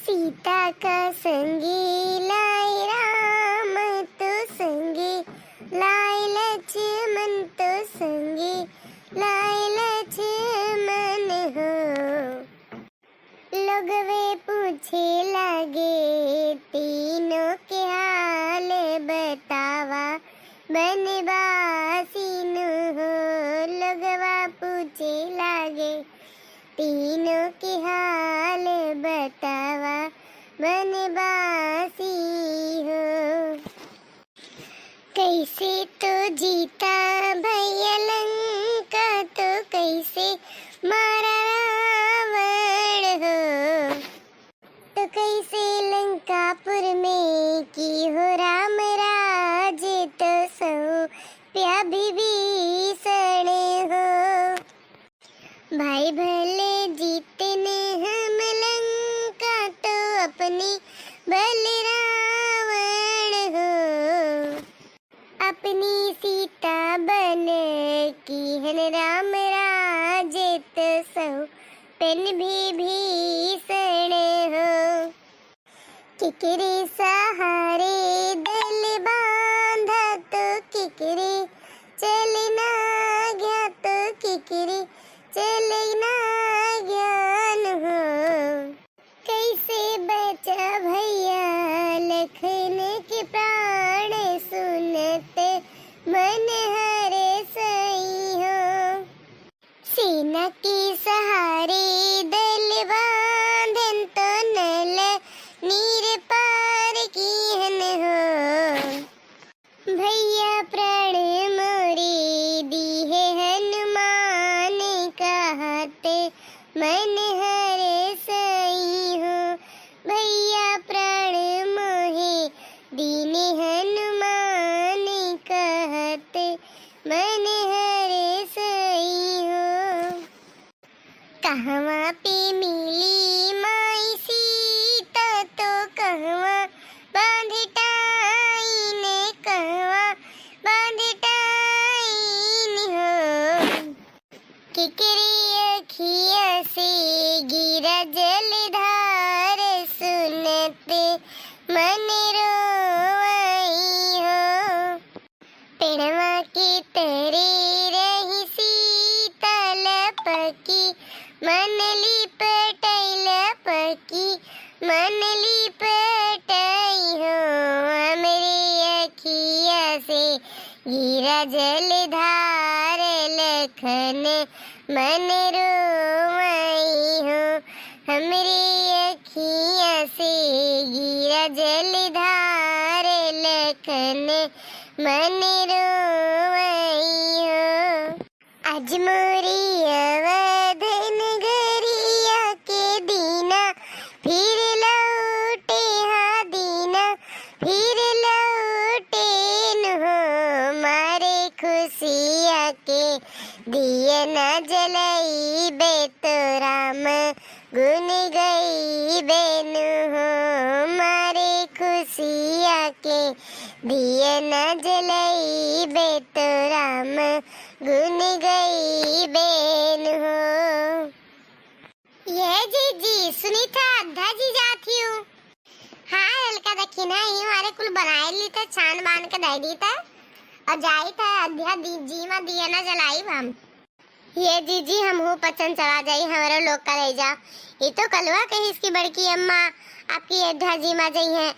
सीता का संगी लाए राम तो संगी लाए लक्ष्मण तो संगी लाए लक्ष्मण हो। लोग वे पूछे लगे तीनों के हाल बतावा बनवासीन हो। लोगवा पूछे लगे तीनों के हाल बतावा बनवासी हो। कैसे तो जीता भैया लंका तो कैसे मारा रावण हो। तो कैसे लंकापुर में की हो राम राज तो सौ प्या विभीषण हो। भाई भले जीतने हम लंका तो अपनी भले रावण हो। अपनी सीता बन की हन राम राज तो सौ पेन विभीषण हो। किकरे सहारे दल बांधा तो किकरे चलना गया तो किकरे चलना ज्ञान हो। कैसे बचा भैया लखन के प्राण सुनते मन हरे सई हो। सेना के सहारे दल बांधन तो नल नीर पार कीहन हो। भैया प्राण मोरे दिए हनुमान कहते मन हरे सई हो। भैया प्राण मोहे दीने हनुमान कहते मन हरे सई हो। कहवा पे मिली माई सीता तो कहवा बांधटाई ने कहवा बांधटाई हो। किकरी अखिया से गिरा जलधार सुनते मन रोई हो। पेड़वा के तरे रही सीता लपकी मन लिपटई लपकी मन लिपटई हो। हमरे अखिया से गिरा जलधार लखन मन रोई हो। हमरे अखिया से गिरा जलधार लखन मन रोई हो। आज मोरी अवधन गरिया के दीना फिर लौटे हा दीना फिर लौटे न हो। मारे खुशिया के दिए न जलई बे तो राम गुन गई बेनु हो। मारे खुशिया के दिए न जलई बे तो राम गुन गई बेनु हो। ये जी सुनीता अद्धा जी जाती हूँ। हाँ हल्का देखी ना ही हमारे कुल बनाए ली था छान बान के दे दी था और जाई था अध्या जी मा दिया ना जलाई हम। ये जी हम हो पचन चला जाई हमारे लोग का रह जा। ये तो कलवा कही इसकी बड़की अम्मा आपकी अध्या जी मा जई है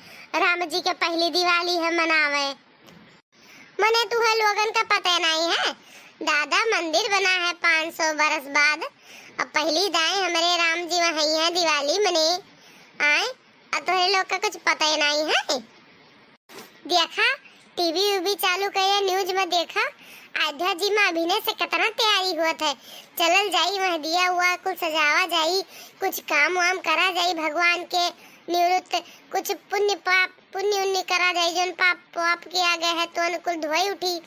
राम जी के पहली दिवाली है मनावे। मने तुहे लोगन का पता नहीं है दादा मंदिर बना है 500 बरस बाद। अब पहली दाएं हमारे राम जी वहाँ है दिवाली मने आए। अब तुहे लोग का कुछ पता ही नहीं है। देखा टीवी उबी चालू करे न्यूज में देखा अयोध्या जी में अभिनय से कितना तैयारी हुआ था। चलल जाई वहाँ दिया हुआ कुछ सजावा जाई कुछ काम वाम करा जाई भगवान के निवृत्त कुछ पुण्य पाप पुण्य उन्य करा जाई जोन पाप पाप किया गया है तो अनुकुल धोई उठी।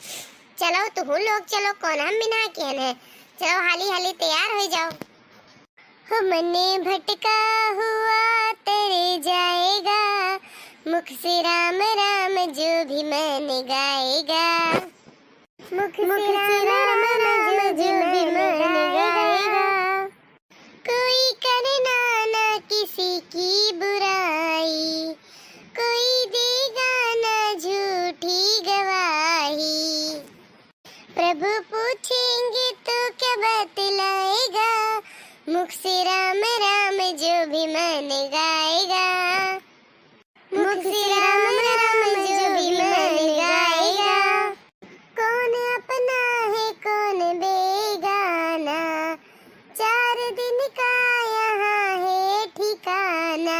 चलो तो लोग चलो कौन हम बिना कियन है। चलो हाली हाली तैयार हो जाओ। हो मने भटका हुआ तेरे जाएगा मुख से राम राम जो भी मन गाएगा। मुख से राम राम जो भी मन गाएगा। कोई करना ना किसी की की बुराई, कोई देगा ना झूठी गवाही। प्रभु पूछेंगे तो क्या बतलाएगा, मुख से राम राम जो भी मन गाएगा। मुख से राम राम जो भी मन गाएगा। कौन अपना है कौन बेगाना, 4 दिन का यहाँ है ठिकाना।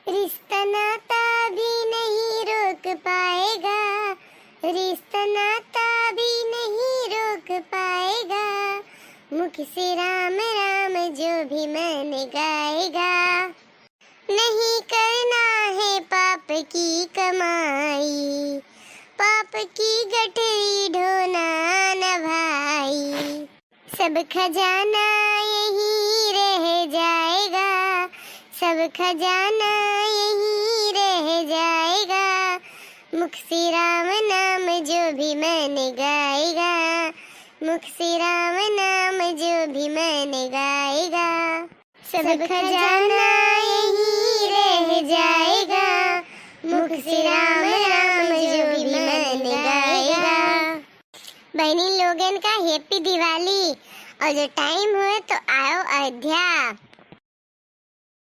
रिश्ता नाता भी नहीं रोक पाएगा, रिश्ता नाता भी नहीं रोक पाएगा। मुख से राम राम जो भी मन गाएगा। नहीं करना है पाप की कमाई, पाप की गठरी ढोना न भाई। सब खजाना यहीं रह जाएगा, सब खजाना यहीं रह जाएगा। मुख से राम नाम जो भी मन गाएगा, मुख से राम नाम जो भी मन गाएगा। सब खजाना यहीं रह जाएगा, मुख से राम राम जो भी मन गाएगा। बहनी लोगन का हैप्पी दिवाली, और जो टाइम हुए तो आओ अयोध्या।